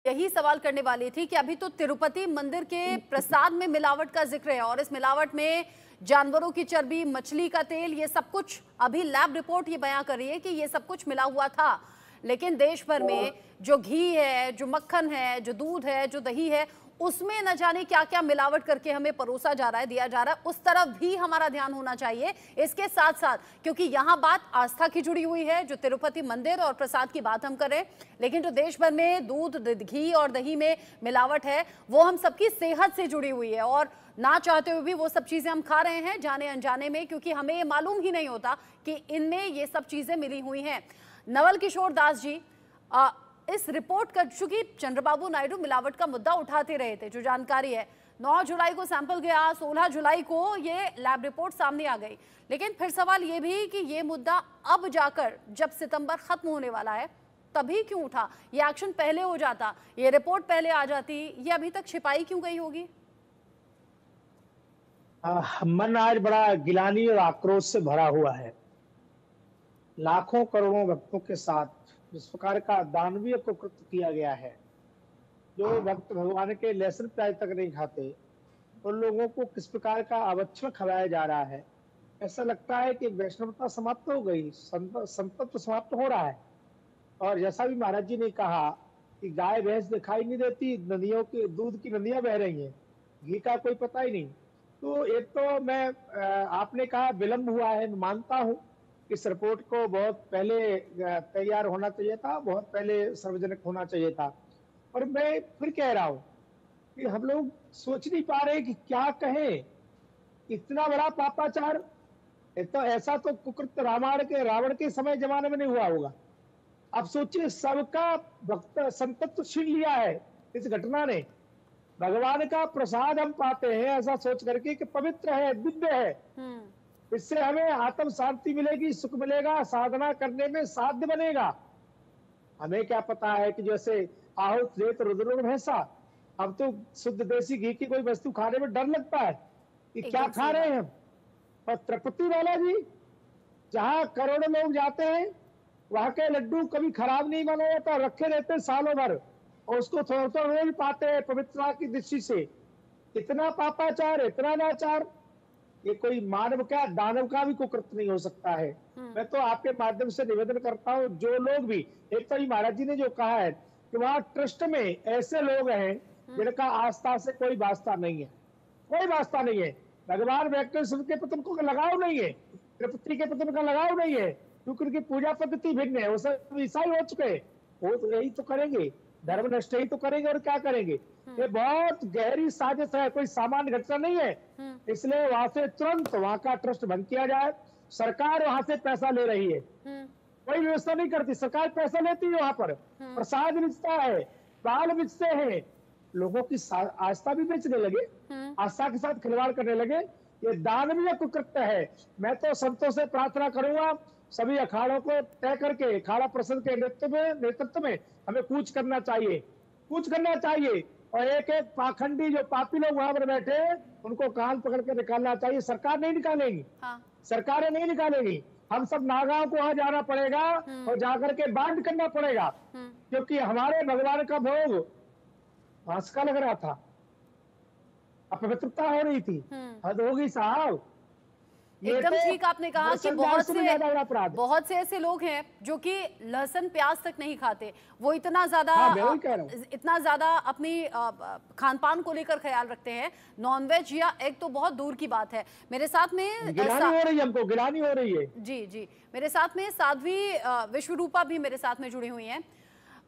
यही सवाल करने वाली थी कि अभी तो तिरुपति मंदिर के प्रसाद में मिलावट का जिक्र है और इस मिलावट में जानवरों की चर्बी, मछली का तेल, ये सब कुछ अभी लैब रिपोर्ट ये बयां कर रही है कि ये सब कुछ मिला हुआ था। लेकिन देश भर में जो घी है, जो मक्खन है, जो दूध है, जो दही है, उसमें न जाने क्या क्या मिलावट करके हमें परोसा जा रहा है, दिया जा रहा है। उस तरफ भी हमारा ध्यान होना चाहिए। इसके साथ साथ, क्योंकि यहाँ बात आस्था की जुड़ी हुई है, जो तिरुपति मंदिर और प्रसाद की बात हम करें, लेकिन जो देश भर में दूध, घी और दही में मिलावट है, वो हम सबकी सेहत से जुड़ी हुई है और ना चाहते हुए भी वो सब चीजें हम खा रहे हैं, जाने अनजाने में, क्योंकि हमें ये मालूम ही नहीं होता कि इनमें ये सब चीजें मिली हुई हैं। नवल किशोर दास जी, इस रिपोर्ट का, चूंकि चंद्रबाबू नायडू मिलावट का मुद्दा उठाते रहे थे, जो जानकारी है 9 जुलाई को सैंपल गया, 16 जुलाई को ये लैब रिपोर्ट सामने आ गई, लेकिन फिर सवाल ये भी कि ये मुद्दा अब जाकर, जब सितंबर खत्म होने वाला है, तभी क्यों उठा? ये एक्शन पहले हो जाता, ये रिपोर्ट पहले आ जाती, ये अभी तक छिपाई क्यों गई होगी? मन आज बड़ा गिलानी और आक्रोश से भरा हुआ है। लाखों करोड़ों भक्तों के साथ जिस प्रकार का दानवीय कुकृत्य किया गया है, जो भक्त भगवान के लहसुन प्याज तक नहीं खाते, उन लोगों को किस प्रकार का अवच्छिन्न खिलाया जा रहा है। ऐसा लगता है कि वैष्णवता समाप्त हो गई, संतत्व समाप्त हो रहा है। और जैसा भी महाराज जी ने कहा कि गाय भैंस दिखाई नहीं देती, नदियों की दूध की नदियां बह रही हैं, घी का कोई पता ही नहीं। तो एक तो मैं आपने कहा विलंब हुआ है, मैं मानता हूँ इस रिपोर्ट को बहुत पहले तैयार होना चाहिए था, बहुत पहले सार्वजनिक होना चाहिए था। और मैं फिर कह रहा हूँ कि हम लोग सोच नहीं पा रहे कि क्या कहें। इतना बड़ा पापाचार, तो ऐसा तो कुकृत्य रावण के समय जमाने में नहीं हुआ होगा। अब सोचिए, सबका भक्त संतत्व छीन लिया है इस घटना ने। भगवान का प्रसाद हम पाते हैं ऐसा सोच करके कि पवित्र है, दिव्य है, इससे हमें आत्म शांति मिलेगी, सुख मिलेगा, साधना करने में साध्य बनेगा। हमें क्या पता है कि जैसे आहुत रेत रुद्र भैंसा, अब तो शुद्ध देसी घी की कोई वस्तु खाने में डर लगता है कि क्या खा रहे हैं हम। और तिरुपति बालाजी, जहाँ करोड़ों लोग जाते हैं, वहां के लड्डू कभी खराब नहीं बने जाता, रखे रहते सालों भर, और उसको थोड़ा थोड़ा रोज पाते हैं पवित्रता की दृष्टि से। इतना पापाचार, इतना नाचार, ये कोई मानव क्या दानव का भी कुकृत्य नहीं हो सकता है। मैं तो आपके माध्यम से निवेदन करता हूँ, जो लोग भी, एक तो महाराज जी ने जो कहा है कि वहाँ ट्रस्ट में ऐसे लोग हैं जिनका आस्था से कोई वास्ता नहीं है, कोई वास्ता नहीं है। भगवान वेंकटेश्वर के प्रति उनको लगाव नहीं है, तिरुपति के प्रति उनका लगाव नहीं है, क्योंकि उनकी पूजा पद्धति भिन्न है। वो सब ईसाई हो चुके हैं, वो तो यही तो करेंगे, धर्म नष्ट ही तो करेंगे, और क्या करेंगे। ये बहुत गहरी साजिश है, कोई सामान्य घटना नहीं है। इसलिए वहां से तुरंत वहां का ट्रस्ट बंद किया जाए। सरकार वहां से पैसा ले रही है, कोई व्यवस्था नहीं करती, सरकार पैसा लेती है वहां पर, प्रसाद बेचता है, बाल बेचते हैं, लोगों की आस्था भी बेचने लगे, आस्था के साथ खिलवाड़ करने लगे। ये दानवीय कुकृत्य है। मैं तो संतों से प्रार्थना करूंगा, सभी अखाड़ों को तय करके अखाड़ा प्रसन्न के नेतृत्व में हमें कूच करना चाहिए, कूच करना चाहिए। और एक एक पाखंडी जो पापी लोग वहां पर बैठे, उनको कान पकड़ के निकालना चाहिए। सरकार नहीं निकालेगी, सरकारें नहीं निकालेगी, हम सब नागाओं को वहां जाना पड़ेगा और जाकर के बांध करना पड़ेगा, क्योंकि हमारे भगवान का भोग मांस का लग रहा था, अपवित्रता हो रही थी। हद होगी साहब। एकदम ठीक आपने कहा कि बहुत से ऐसे लोग हैं जो कि लहसुन प्याज तक नहीं खाते, वो इतना ज्यादा अपनी खान-पान को लेकर ख्याल रखते हैं। नॉनवेज या एग तो बहुत दूर की बात है। मेरे साथ में गिलानी हो रही है, हमको गिलानी हो रही है। जी जी, मेरे साथ में साध्वी विश्वरूपा भी मेरे साथ में जुड़ी हुई हैं।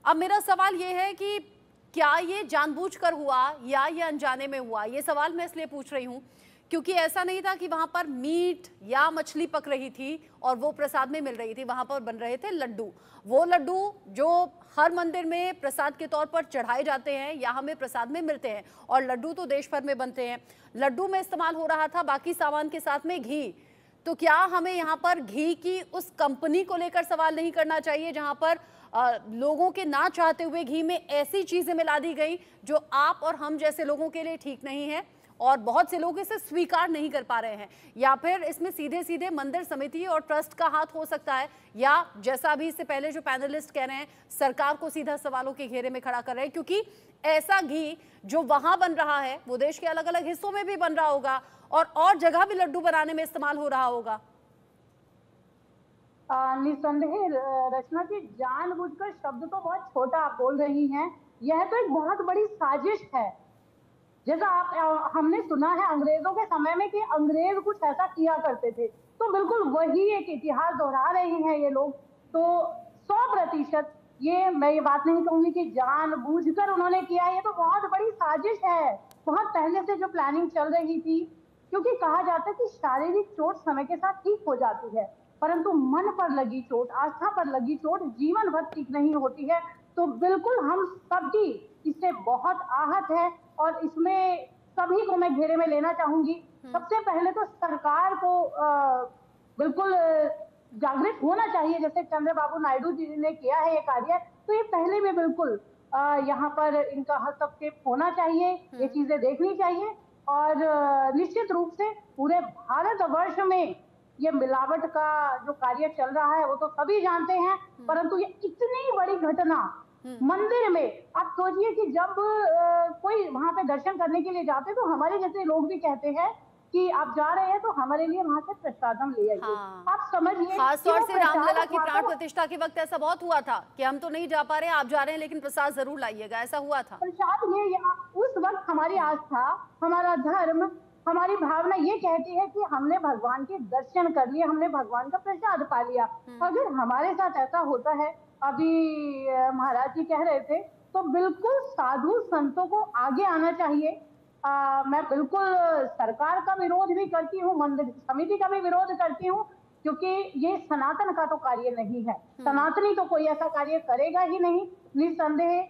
अब मेरा सवाल ये है कि क्या ये जानबूझकर हुआ या ये अनजाने में हुआ? ये सवाल मैं इसलिए पूछ रही हूँ क्योंकि ऐसा नहीं था कि वहां पर मीट या मछली पक रही थी और वो प्रसाद में मिल रही थी, वहां पर बन रहे थे लड्डू। वो लड्डू जो हर मंदिर में प्रसाद के तौर पर चढ़ाए जाते हैं या हमें प्रसाद में मिलते हैं, और लड्डू तो देश भर में बनते हैं। लड्डू में इस्तेमाल हो रहा था बाकी सामान के साथ में घी। तो क्या हमें यहाँ पर घी की उस कंपनी को लेकर सवाल नहीं करना चाहिए जहां पर लोगों के ना चाहते हुए घी में ऐसी चीजें मिला दी गई जो आप और हम जैसे लोगों के लिए ठीक नहीं है? और बहुत से लोग इसे स्वीकार नहीं कर पा रहे हैं, या फिर इसमें सीधे सीधे मंदिर समिति और ट्रस्ट का हाथ हो सकता है, या जैसा अभी इससे पहले जो पैनलिस्ट कह रहे हैं सरकार को सीधा सवालों के घेरे में खड़ा कर रहे हैं, क्योंकि ऐसा घी जो वहां बन रहा है वो देश के अलग अलग हिस्सों में भी बन रहा होगा और जगह भी लड्डू बनाने में इस्तेमाल हो रहा होगा। निसंदेह रचना जी, जानबूझकर शब्द तो बहुत छोटा आप बोल रही हैं, यह तो एक बहुत बड़ी साजिश है। जैसा हमने सुना है अंग्रेजों के समय में कि अंग्रेज कुछ ऐसा किया करते थे, तो बिल्कुल वही एक इतिहास दोहरा रहे हैं ये लोग। तो 100% ये मैं ये बात नहीं कहूंगी कि जानबूझकर उन्होंने किया, ये तो बहुत बड़ी साजिश है। बहुत पहले से जो प्लानिंग चल रही थी, क्योंकि कहा जाता है कि शारीरिक चोट समय के साथ ठीक हो जाती है, परंतु मन पर लगी चोट, आस्था पर लगी चोट जीवन भर ठीक नहीं होती है। तो बिल्कुल हम सबकी इससे बहुत आहत है और इसमें सभी को मैं घेरे में लेना चाहूंगी। सबसे पहले तो सरकार को बिल्कुल जागृत होना चाहिए, जैसे चंद्रबाबू नायडू जी ने किया है ये कार्य, तो ये पहले में बिल्कुल यहाँ पर इनका हस्तक्षेप होना चाहिए, ये चीजें देखनी चाहिए। और निश्चित रूप से पूरे भारतवर्ष में ये मिलावट का जो कार्य चल रहा है वो तो सभी जानते हैं, परंतु ये इतनी बड़ी घटना मंदिर में, आप सोचिए कि जब कोई वहां पे दर्शन करने के लिए जाते तो हमारे जैसे लोग भी कहते हैं कि आप जा रहे हैं तो हमारे लिए वहां से प्रसादम ले आइए। हाँ। आप समझिए, खास तौर से रामलला की प्राण प्रतिष्ठा के वक्त ऐसा बहुत हुआ था कि हम तो नहीं जा पा रहे, आप जा रहे हैं लेकिन प्रसाद जरूर लाइएगा, ऐसा हुआ था। प्रसाद ये उस वक्त हमारी आस्था, हमारा धर्म, हमारी भावना ये कहती है कि हमने भगवान के दर्शन कर लिए, हमने भगवान का प्रसाद पा लिया। अगर हमारे साथ ऐसा होता है, अभी महाराज जी कह रहे थे, तो बिल्कुल साधु संतों को आगे आना चाहिए। मैं बिल्कुल सरकार का विरोध भी करती हूँ, मंदिर समिति का भी विरोध करती हूँ, क्योंकि ये सनातन का तो कार्य नहीं है। सनातनी तो कोई ऐसा कार्य करेगा ही नहीं। निसंदेह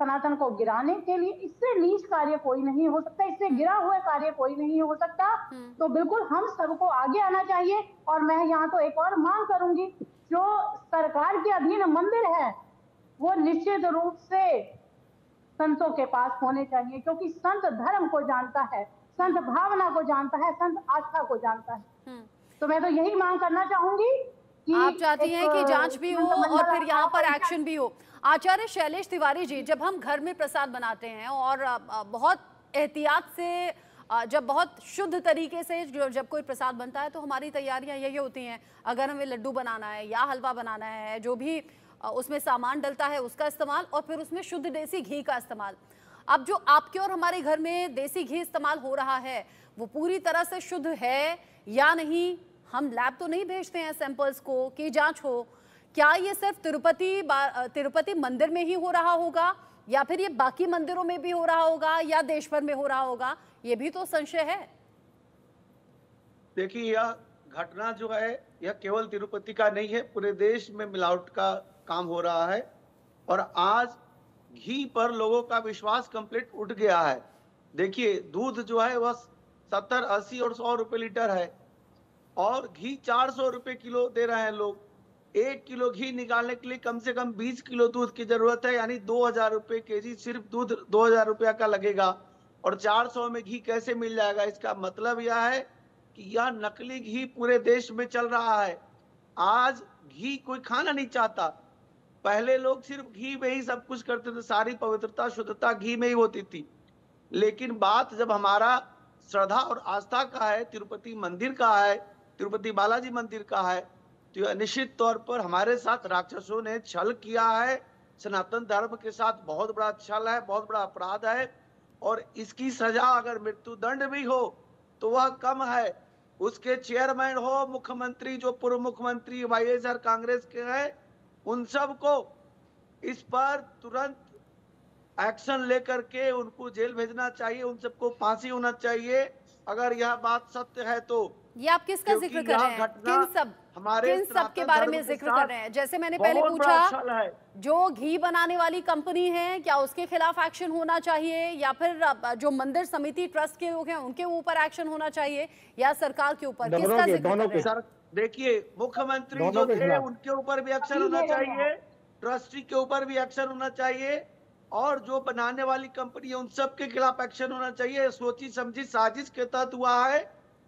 सनातन को गिराने के लिए इससे नीच कार्य कोई नहीं हो सकता, इससे गिरा हुआ कार्य कोई नहीं हो सकता। तो बिल्कुल हम सबको आगे आना चाहिए। और मैं यहाँ तो एक और मांग करूंगी, जो सरकार के अधीन मंदिर है वो निश्चित रूप से संतों के पास होने चाहिए, क्योंकि संत धर्म को जानता है, संत भावना को जानता है, संत आस्था को जानता है। तो मैं तो यही मांग करना चाहूंगी कि आप चाहती हैं कि जांच भी हो और फिर यहाँ पर एक्शन भी हो। आचार्य शैलेश तिवारी जी, जब हम घर में प्रसाद बनाते हैं और बहुत एहतियात से, जब बहुत शुद्ध तरीके से जब कोई प्रसाद बनता है, तो हमारी तैयारियां यही होती हैं, अगर हमें लड्डू बनाना है या हलवा बनाना है, जो भी उसमें सामान डलता है उसका इस्तेमाल, और फिर उसमें शुद्ध देसी घी का इस्तेमाल। अब जो आपके और हमारे घर में देसी घी इस्तेमाल हो रहा है वो पूरी तरह से शुद्ध है या नहीं? हम लैब तो नहीं भेजते हैं सैंपल्स को कि जांच हो। क्या ये सिर्फ तिरुपति मंदिर में ही हो रहा होगा, या फिर ये बाकी मंदिरों में भी हो रहा होगा, या देश भर में हो रहा होगा? ये भी तो संशय है। देखिए, यह घटना जो है यह केवल तिरुपति का नहीं है, पूरे देश में मिलावट का काम हो रहा है। और आज घी पर लोगों का विश्वास कंप्लीट उठ गया है। देखिए, दूध जो है वह 70, 80 और 100 रुपए लीटर है, और घी 400 रुपए किलो दे रहे हैं लोग। 1 किलो घी निकालने के लिए कम से कम 20 किलो दूध की जरूरत है, यानी 2000 रुपए केजी सिर्फ दूध 2000 रुपया का लगेगा। और 400 में घी कैसे मिल जाएगा? इसका मतलब यह है कि यह नकली घी पूरे देश में चल रहा है। आज घी कोई खाना नहीं चाहता। पहले लोग सिर्फ घी में ही सब कुछ करते थे, सारी पवित्रता शुद्धता घी में ही होती थी। लेकिन बात जब हमारा श्रद्धा और आस्था का है, तिरुपति मंदिर का है, तिरुपति बालाजी मंदिर का है, तो यह निश्चित तौर पर हमारे साथ राक्षसों ने छल किया है। सनातन धर्म के साथ बहुत बड़ा छल है, बहुत बड़ा अपराध है, और इसकी सजा अगर मृत्युदंड भी हो तो वह कम है। उसके चेयरमैन हो, मुख्यमंत्री, जो पूर्व मुख्यमंत्री वाईएसआर कांग्रेस के हैं, उन सब को इस पर तुरंत एक्शन लेकर के उनको जेल भेजना चाहिए, उन सबको फांसी होना चाहिए, अगर यह बात सत्य है तो। ये आप किसका जिक्र कर रहे हैं? किन सब के बारे में जिक्र कर रहे हैं? जैसे मैंने पहले पूछा, जो घी बनाने वाली कंपनी है, क्या उसके खिलाफ एक्शन होना चाहिए, या फिर जो मंदिर समिति ट्रस्ट के लोग हैं उनके ऊपर एक्शन होना चाहिए, या सरकार के ऊपर? किसका जिक्र कर रहे हैं? देखिए, मुख्यमंत्री जो थे उनके ऊपर भी एक्शन होना चाहिए, ट्रस्टी के ऊपर भी एक्शन होना चाहिए, और जो बनाने वाली कंपनी है उन सब के खिलाफ एक्शन होना चाहिए। सोची समझी साजिश के तहत हुआ है।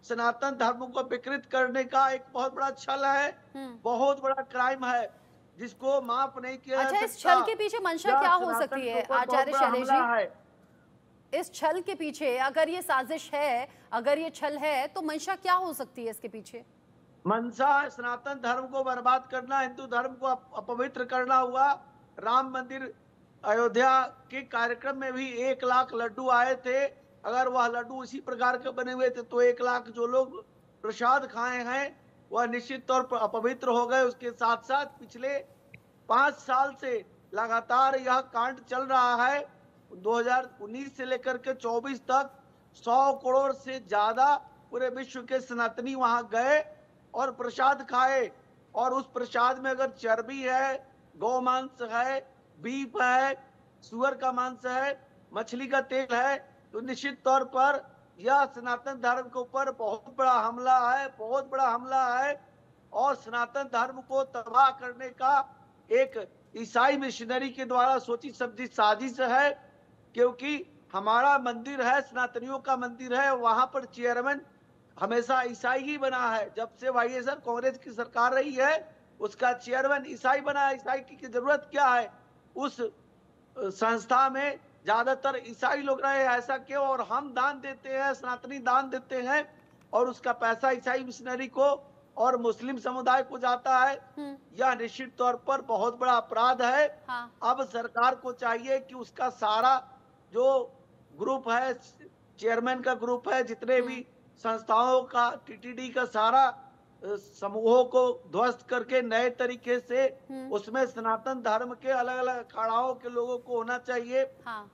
सनातन धर्म को विकृत करने का एक बहुत बड़ा छल है, बहुत बड़ा क्राइम है, जिसको माफ नहीं किया जा अच्छा, सकता। इस छल के पीछे मंशा क्या हो सकती है आचार्य शैलेश जी? इस छल के पीछे अगर ये साजिश है, अगर ये छल है, तो मंशा क्या हो सकती है इसके पीछे? मंशा सनातन धर्म को बर्बाद करना, हिंदू धर्म को अपवित्र करना हुआ। राम मंदिर अयोध्या के कार्यक्रम में भी 1 लाख लड्डू आए थे। अगर वह लड्डू इसी प्रकार के बने हुए थे तो 1 लाख जो लोग प्रसाद खाए हैं वह निश्चित तौर पर अपवित्र हो गए। उसके साथ साथ पिछले 5 साल से लगातार यह कांड चल रहा है। 2019 से लेकर के 24 तक 100 करोड़ से ज्यादा पूरे विश्व के सनातनी वहां गए और प्रसाद खाए, और उस प्रसाद में अगर चर्बी है, गौमांस है, बीफ है, सुअर का मांस है, मछली का तेल है, तो निश्चित तौर पर यह सनातन धर्म के ऊपर बहुत बड़ा हमला है, बहुत बड़ा हमला है। और सनातन धर्म को तबाह करने का एक ईसाई मिशनरी के द्वारा सोची समझी साजिश है। क्योंकि हमारा मंदिर है, सनातनियों का मंदिर है, वहां पर चेयरमैन हमेशा ईसाई ही बना है। जब से वाईएसआर कांग्रेस की सरकार रही है उसका चेयरमैन ईसाई बना है। ईसाई की जरूरत क्या है? उस संस्था में ज्यादातर ईसाई लोग रहे, ऐसा क्यों? और हम दान देते हैं, सनातनी दान देते हैं, और उसका पैसा ईसाई मिशनरी को और मुस्लिम समुदाय को जाता है। यह निश्चित तौर पर बहुत बड़ा अपराध है। हाँ। अब सरकार को चाहिए कि उसका सारा जो ग्रुप है, चेयरमैन का ग्रुप है, जितने भी संस्थाओं का, टीटीडी का सारा समूहों को ध्वस्त करके नए तरीके से उसमें सनातन धर्म के अलग अलग अखाड़ाओं के लोगों को होना चाहिए। हाँ।